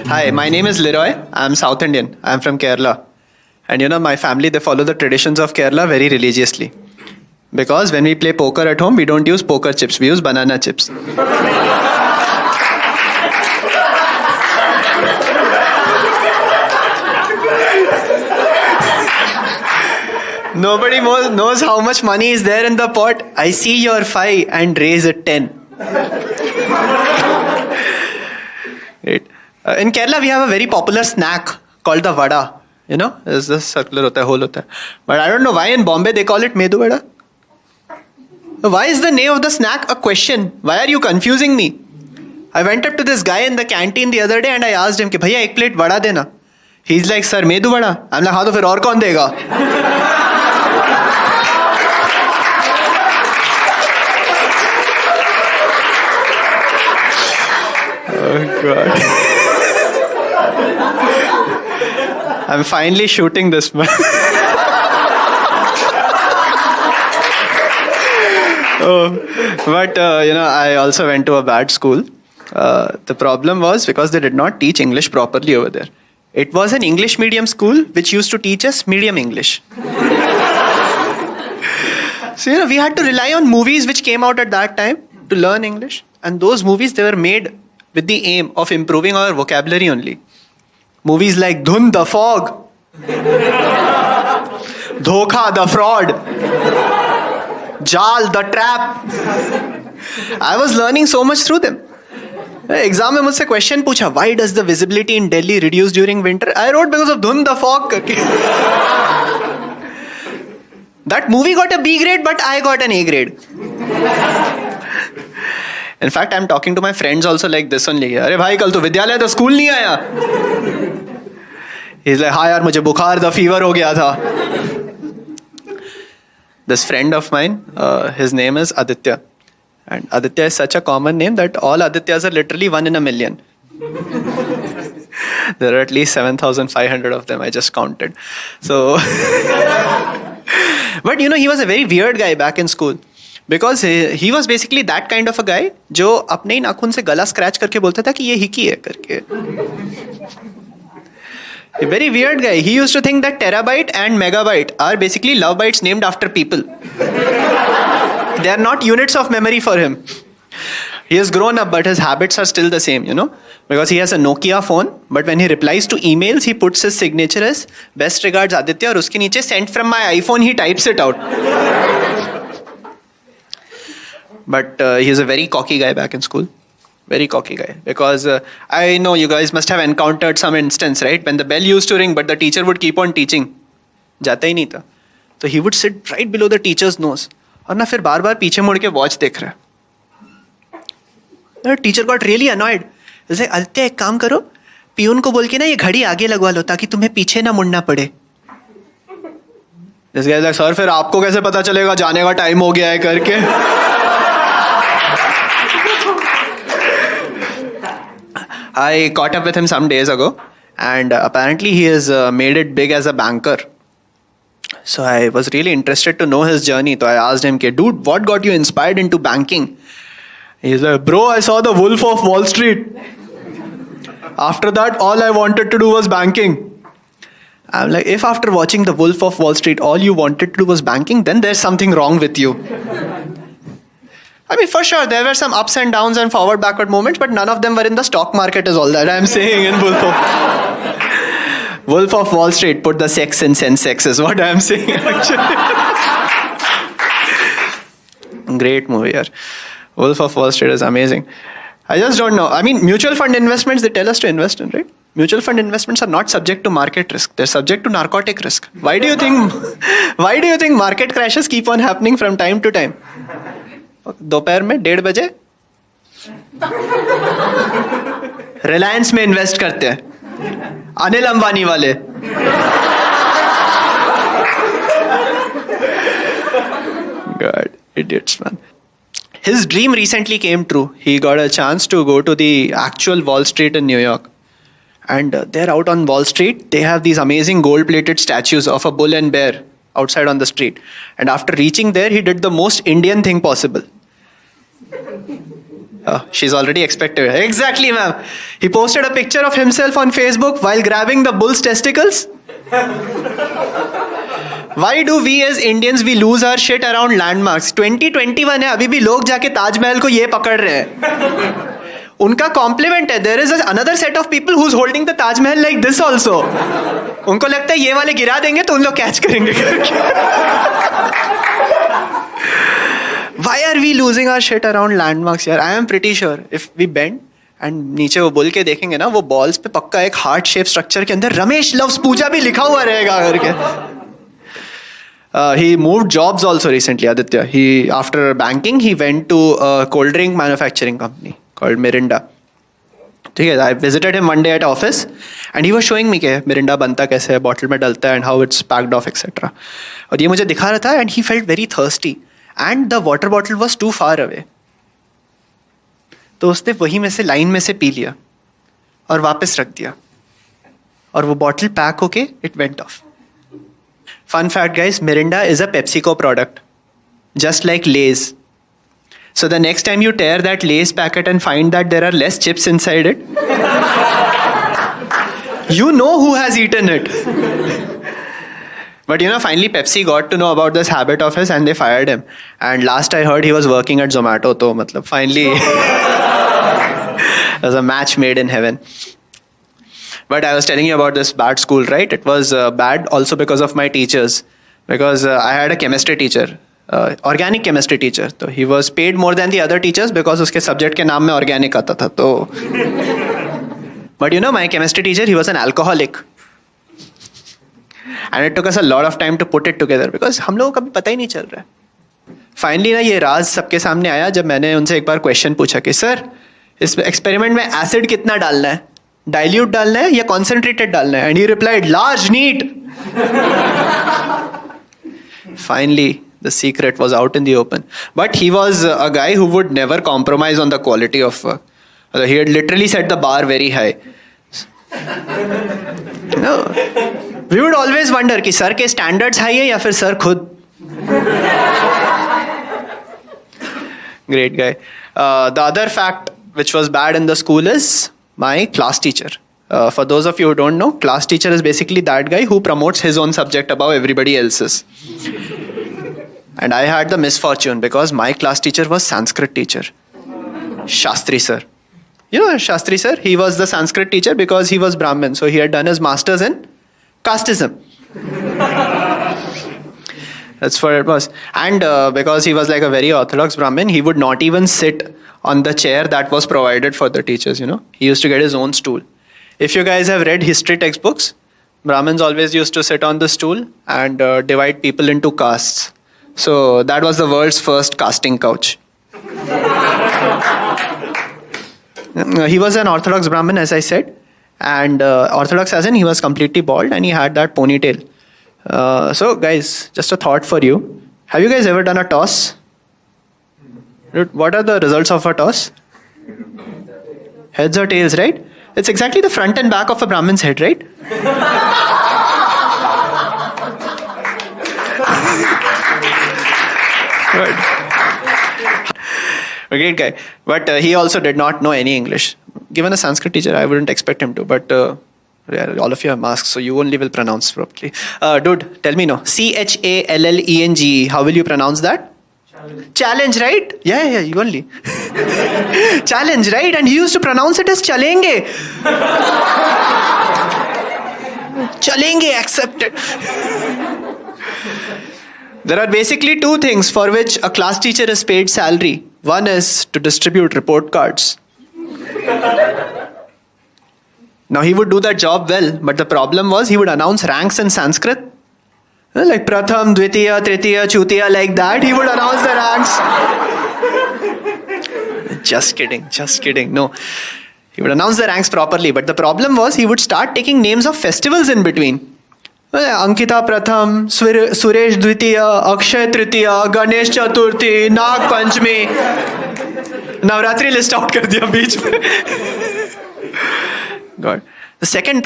Hi, my name is Leroy. I'm South Indian. I'm from Kerala. And my family, they follow the traditions of Kerala very religiously. Because when we play poker at home, we don't use poker chips, we use banana chips. Nobody knows how much money is there in the pot. I see your 5 and raise it 10. Right. In Kerala, we have a very popular snack called the vada. It's the circular hole hota hai. But I don't know why in Bombay they call it medu vada. Why is the name of the snack a question? Why are you confusing me? I went up to this guy in the canteen the other day and I asked him, "Bhaiya, ek plate vada dena." He's like, "Sir, medu vada." I'm like, "हाँ तो फिर और कौन देगा?" Oh God. I'm finally shooting this man. But I also went to a bad school. The problem was because they did not teach English properly over there. It was an English medium school which used to teach us medium English. So, we had to rely on movies which came out at that time to learn English. And those movies, they were made with the aim of improving our vocabulary only. Movies like Dhun the Fog, Dhokha the Fraud, Jal the Trap. I was learning so much through them. Exam mein mujhse question pucha, why does the visibility in Delhi reduce during winter? I wrote because of Dhun the Fog. That movie got a B grade, but I got an A grade. In fact, I'm talking to my friends also like this only. अरे भाई कल तो विद्यालय तो school नहीं आया. He's like, हाँ यार मुझे बुखार था, fever हो गया था. This friend of mine, his name is Aditya. And Aditya is such a common name that all Adityas are literally 1 in a million. There are at least 7,500 of them, I just counted. So, but he was a very weird guy back in school. Because he was basically that kind of a guy जो अपने ही नाखून से गला scratch करके बोलता था कि ये हिकी है करके. A very weird guy. He used to think that terabyte and megabyte are basically love bites named after people. They are not units of memory for him. He has grown up, but his habits are still the same, because he has a Nokia phone, but when he replies to emails, he puts his signature as best regards Aditya, और उसके नीचे sent from my iPhone, he types it out. But he's a very cocky guy back in school. Very cocky guy. Because I know you guys must have encountered some instance, right? When the bell used to ring, but the teacher would keep on teaching. जाता ही नहीं था. So he would sit right below the teacher's nose. और ना फिर बार बार पीछे मुड़ के watch देख रहा है. The teacher got really annoyed. He's like, "Aditya, एक काम करो. पियून को बोल के ना ये घड़ी आगे लगवा लो ताकि तुम्हें पीछे ना मुड़ना पड़े." This guy is like, "Sir, फिर आपको कैसे पता चलेगा जाने का टाइम हो गया है करके?" I caught up with him some days ago, and apparently he has made it big as a banker. So I was really interested to know his journey. So I asked him, "Dude, what got you inspired into banking?" He's like, "Bro, I saw the Wolf of Wall Street. After that, all I wanted to do was banking." I'm like, if after watching the Wolf of Wall Street, all you wanted to do was banking, then there's something wrong with you. I mean, for sure, there were some ups and downs and forward, backward moments, but none of them were in the stock market is all that I'm saying in Wolf of Wall Street, put the sex in sensex is what I'm saying actually. Great movie, yaar. Wolf of Wall Street is amazing. I just don't know. I mean, mutual fund investments, they tell us to invest in, right? Mutual fund investments are not subject to market risk. They're subject to narcotic risk. Why do you think market crashes keep on happening from time to time? दोपहर में 1:30 बजे रिलायंस में invest करते हैं अनिल अंबानी वाले. God, idiots, man. His dream recently came true. He got a chance to go to the actual Wall Street in New York. And there out on Wall Street, they have these amazing gold-plated statues of a bull and bear outside on the street. And after reaching there, he did the most Indian thing possible. She's already expected. Exactly, ma'am. He posted a picture of himself on Facebook while grabbing the bull's testicles. Why do we as Indians we lose our shit around landmarks? 2021 है, अभी भी लोग जाके ताजमहल को ये पकड़ रहे हैं. उनका कॉम्प्लीमेंट है. There is another set of people who's holding the Taj Mahal like this also. उनको लगता है ये वाले गिरा देंगे तो उन लोग कैच करेंगे. Why are we losing our shit around landmarks here? I am pretty sure if we bend and नीचे वो बुल के देखेंगे ना, वो बॉल्स पे पक्का एक हार्ट शेप स्ट्रक्चर के अंदर रमेश लव्स पूजा भी लिखा हुआ रहेगा करके. He moved jobs also recently, Aditya. After banking, he went to a cold drink manufacturing company called Mirinda. Okay, I visited him one day at office and he was showing me कि Mirinda बनता कैसे है, bottle में डलता है and how it's packed off, etc. और ये मुझे दिखा रहा था and he felt very thirsty and the water bottle was too far away. तो उसने वही में से लाइन में से पी लिया और वापस रख दिया और वो बॉटल पैक होके it went off. Fun fact, guys, Mirinda is a PepsiCo product, just like Lay's. So the next time you tear that Lay's packet and find that there are less chips inside it, you know who has eaten it. But finally Pepsi got to know about this habit of his and they fired him. And last I heard he was working at Zomato, so matlab, finally it was a match made in heaven. But I was telling you about this bad school, right? It was bad also because of my teachers. Because I had a chemistry teacher, organic chemistry teacher. So he was paid more than the other teachers because uske subject ke naam mein organic aata tha. So, but my chemistry teacher, he was an alcoholic. And it took us a lot of time to put it together because हम लोगों को कभी पता ही नहीं चल रहा है. Finally ना ये राज सबके सामने आया जब मैंने उनसे एक बार क्वेश्चन पूछा कि सर इस एक्सपेरिमेंट में एसिड कितना डालना है, डाइल्यूट डालना है या कॉन्सेंट्रेटेड डालना है. And he replied large neat. Finally the secret was out in the open. But he was a guy who would never compromise on the quality of work. He had literally set the bar very high. We would always wonder कि sir के standards high है या फिर sir खुद. Great guy. The other fact which was bad in the school is my class teacher. For those of you who don't know, class teacher is basically that guy who promotes his own subject above everybody else's. And I had the misfortune because my class teacher was Sanskrit teacher, Shastri sir. Shastri sir, he was the Sanskrit teacher because he was Brahmin. So he had done his masters in casteism. That's what it was. And because he was like a very orthodox Brahmin, he would not even sit on the chair that was provided for the teachers, He used to get his own stool. If you guys have read history textbooks, Brahmins always used to sit on the stool and divide people into castes. So that was the world's first casting couch. He was an orthodox Brahmin, as I said. And orthodox as in he was completely bald and he had that ponytail. So guys, just a thought for you. Have you guys ever done a toss? What are the results of a toss? Heads or tails, right? It's exactly the front and back of a Brahmin's head, right? Good. A great guy. But he also did not know any English. Given a Sanskrit teacher, I wouldn't expect him to. But all of you have masks, so you only will pronounce properly. Dude, tell me no. Challenge. How will you pronounce that? Challenge, right? Yeah, you only. Challenge, right? And he used to pronounce it as chalenge. Chalenge, accepted. There are basically two things for which a class teacher is paid salary. One is to distribute report cards. Now he would do that job well, but the problem was he would announce ranks in Sanskrit. Like Pratham, Dvitiya, Tritiya, Chutiya, like that. He would announce the ranks. Just kidding. No. He would announce the ranks properly. But the problem was he would start taking names of festivals in between. Ankita Pratham, Suresh Dvitiya, Akshay Tritiya, Ganesh Chaturthi, Nag Panchami. Navratri list out kar diya beech mein. God. The second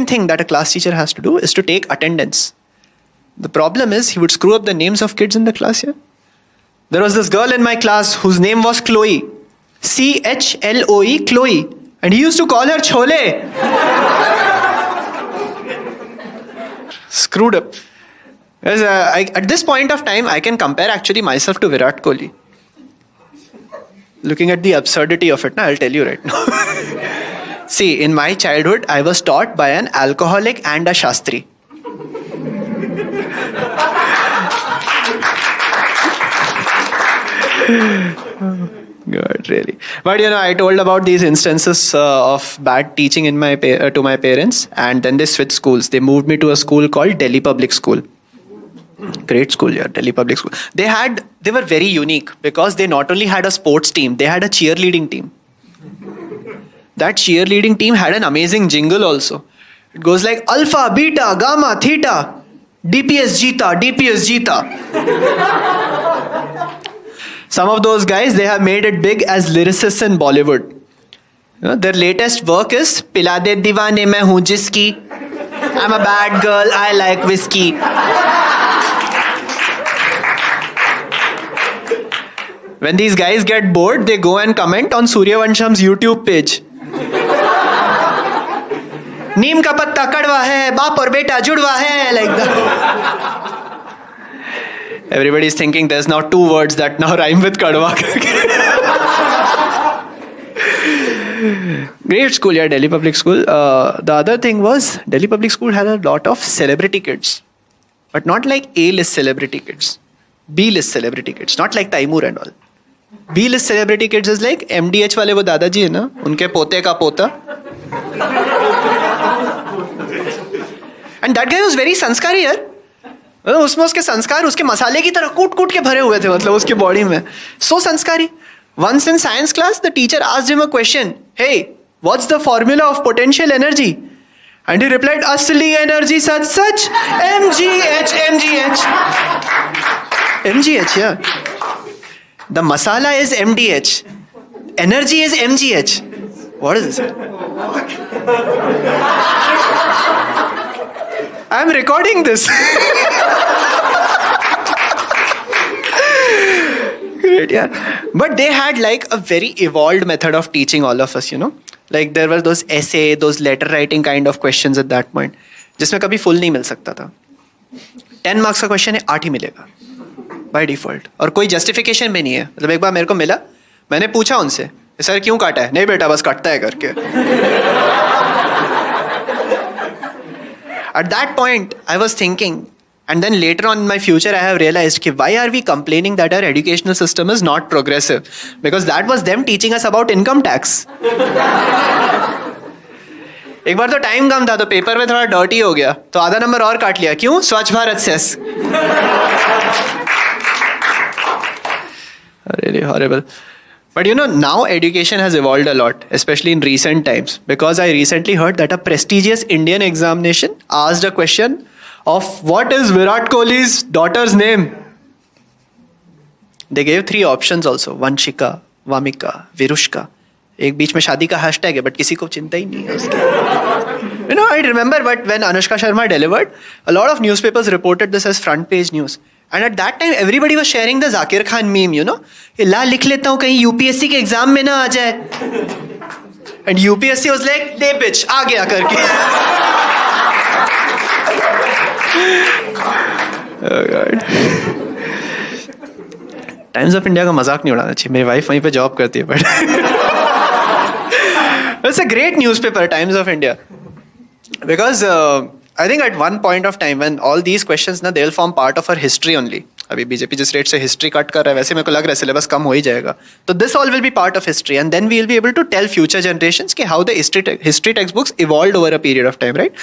thing that a class teacher has to do is to take attendance. The problem is he would screw up the names of kids in the class here. There was this girl in my class whose name was Chloe. Chloe, Chloe. And he used to call her Chole. Screwed up. Because, at this point of time, I can compare actually myself to Virat Kohli. Looking at the absurdity of it, I'll tell you right now. See, in my childhood, I was taught by an alcoholic and a Shastri. God, really. But I told about these instances of bad teaching in to my parents, and then they switched schools. They moved me to a school called Delhi Public School. Great school, yeah, Delhi Public School. They were very unique because they not only had a sports team, they had a cheerleading team. That cheerleading team had an amazing jingle also. It goes like Alpha, Beta, Gamma, Theta, DPS Jeeta, DPS Jeeta. Some of those guys, they have made it big as lyricists in Bollywood. Their latest work is Pila de Diwane Main Hu Jiski. I'm a bad girl, I like whiskey. When these guys get bored, they go and comment on Suryavanshams YouTube page. नीम का पत्ता कड़वा है, बाप और बेटा जुड़वा है, like that. Everybody is thinking there's now 2 words that now rhyme with kadwa. Great school, yeah, Delhi Public School. The other thing was, Delhi Public School had a lot of celebrity kids. But not like A-list celebrity kids. B-list celebrity kids. Not like Taimur and all. B-list celebrity kids is like MDH wale wo दादाजी है ना, उनके पोते का पोता. And that guy was very संस्कारी यार. उसमें उसके संस्कार उसके मसाले की तरह कूट कूट के भरे हुए थे, मतलब उसकी बॉडी में. So संस्कारी. Once in science class, the teacher asked him a question. Hey, what's the formula of potential energy? And he replied, Asli energy such such, MGH, MGH. MGH, yeah. The masala is MDH. Energy is MGH. What is this? I'm recording this. Great, yeah. But they had like a very evolved method of teaching all of us, Like there were those essay, those letter writing kind of questions at that point. जिसमें कभी full नहीं मिल सकता था. 10 marks का question है, 8 ही मिलेगा. By default. और कोई justification भी नहीं है. मतलब एक बार मेरे को मिला, मैंने पूछा उनसे, सर क्यों काटा है? नहीं बेटा बस कटता है करके. At that point, I was thinking, and then later on in my future, I have realized, why are we complaining that our educational system is not progressive? Because that was them teaching us about income tax. एक बार तो time कम था तो paper में थोड़ा dirty हो गया तो आधा नंबर और काट लिया. क्यों? Swachh Bharat cess. Really horrible. But now education has evolved a lot, especially in recent times, because I recently heard that a prestigious Indian examination asked a question of what is Virat Kohli's daughter's name? They gave 3 options also, Vanshika, Vamika, Virushka. एक बीच में शादी का hashtag है, but किसी को चिंता ही नहीं है उसकी. I remember, but when Anushka Sharma delivered, a lot of newspapers reported this as front page news. And at that time, everybody was sharing the Zakir Khan meme, ला लिख लेता हूँ कहीं UPSC के एग्जाम में ना आ जाए. And UPSC was like, ले bitch, आ गया करके. Oh God. Times of India का मजाक नहीं उड़ाना चाहिए. मेरी वाइफ वहीं पे जॉब करती है, but it's a great newspaper, Times of India, because I think at one point of time when all these questions they'll form part of our history only. अभी बीजेपी जिस रेट से history cut कर रहा है वैसे मेरे को लग रहा है सिलेबस कम हो ही जाएगा. तो this all will be part of history, and then we will be able to tell future generations कि how the history textbooks evolved over a period of time, right?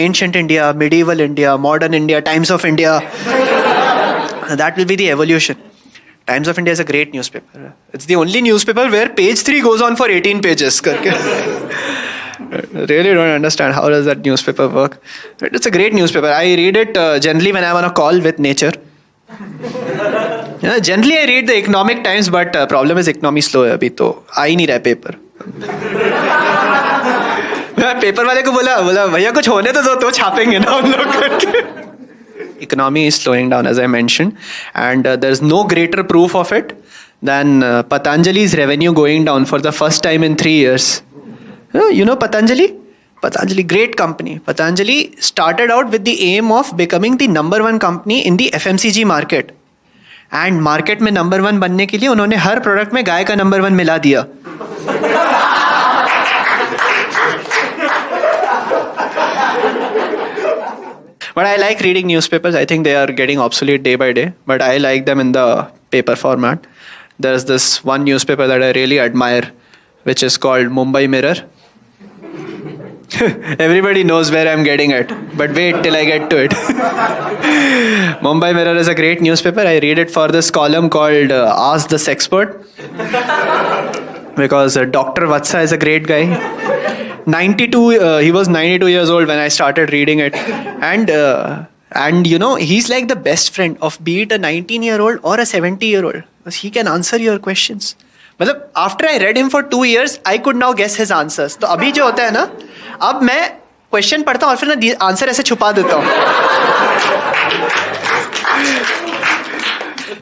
Ancient India, medieval India, modern India, Times of India. That will be the evolution. Times of India is a great newspaper. It's the only newspaper where page 3 goes on for 18 pages. Really don't understand how does that newspaper work. It's a great newspaper. I read it generally when I'm on a call with nature. Generally I read the Economic Times, but problem is economy slow है अभी तो आ ही नहीं रहा paper. मैं paper वाले को बोला भैया कुछ होने तो छापेंगे ना हम लोग करके. Economy is slowing down, as I mentioned, and there's no greater proof of it Then Patanjali's revenue going down for the first time in 3 years. You know Patanjali? Patanjali, great company. Patanjali started out with the aim of becoming the number one company in the FMCG market. And market में number one बनने के लिए उन्होंने हर product में गाय का number one मिला दिया. But I like reading newspapers. I think they are getting obsolete day by day. But I like them in the paper format. There's this one newspaper that I really admire, which is called Mumbai Mirror. Everybody knows where I'm getting at, but wait till I get to it. Mumbai Mirror is a great newspaper. I read it for this column called Ask the Sexpert, because Dr. Vatsa is a great guy. 92. He was 92 years old when I started reading it, and you know, he's like the best friend of be it a 19-year-old or a 70-year-old, because he can answer your questions. मतलब after I read him for 2 years, I could now guess his answers. तो अभी जो होता है ना, अब मैं question पढ़ता हूँ और फिर ना आंसर ऐसे छुपा देता हूँ.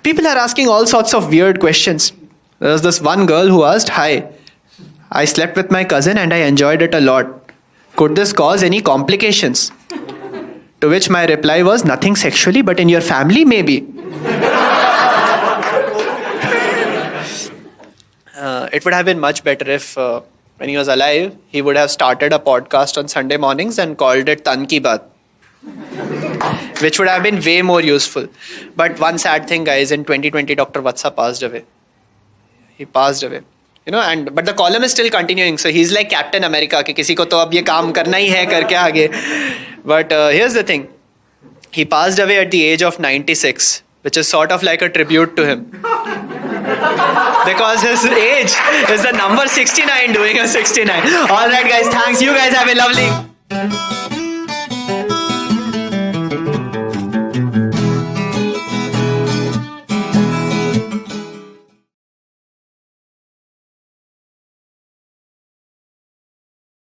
People are asking all sorts of weird questions. There was this one girl who asked, "Hi, I slept with my cousin and I enjoyed it a lot. Could this cause any complications?" To which my reply was, "Nothing sexually, but in your family, maybe." It would have been much better if, when he was alive, he would have started a podcast on Sunday mornings and called it Tan Ki Baat, which would have been way more useful. But one sad thing, guys, in 2020, Dr. Vatsa passed away. He passed away. You know, but the column is still continuing. So he's like Captain America, कि किसी को तो अब ये काम करना ही है करके आगे. But here's the thing. He passed away at the age of 96, which is sort of like a tribute to him. Because his age is the number 69 doing a 69. Alright guys, thanks. You guys have a lovely...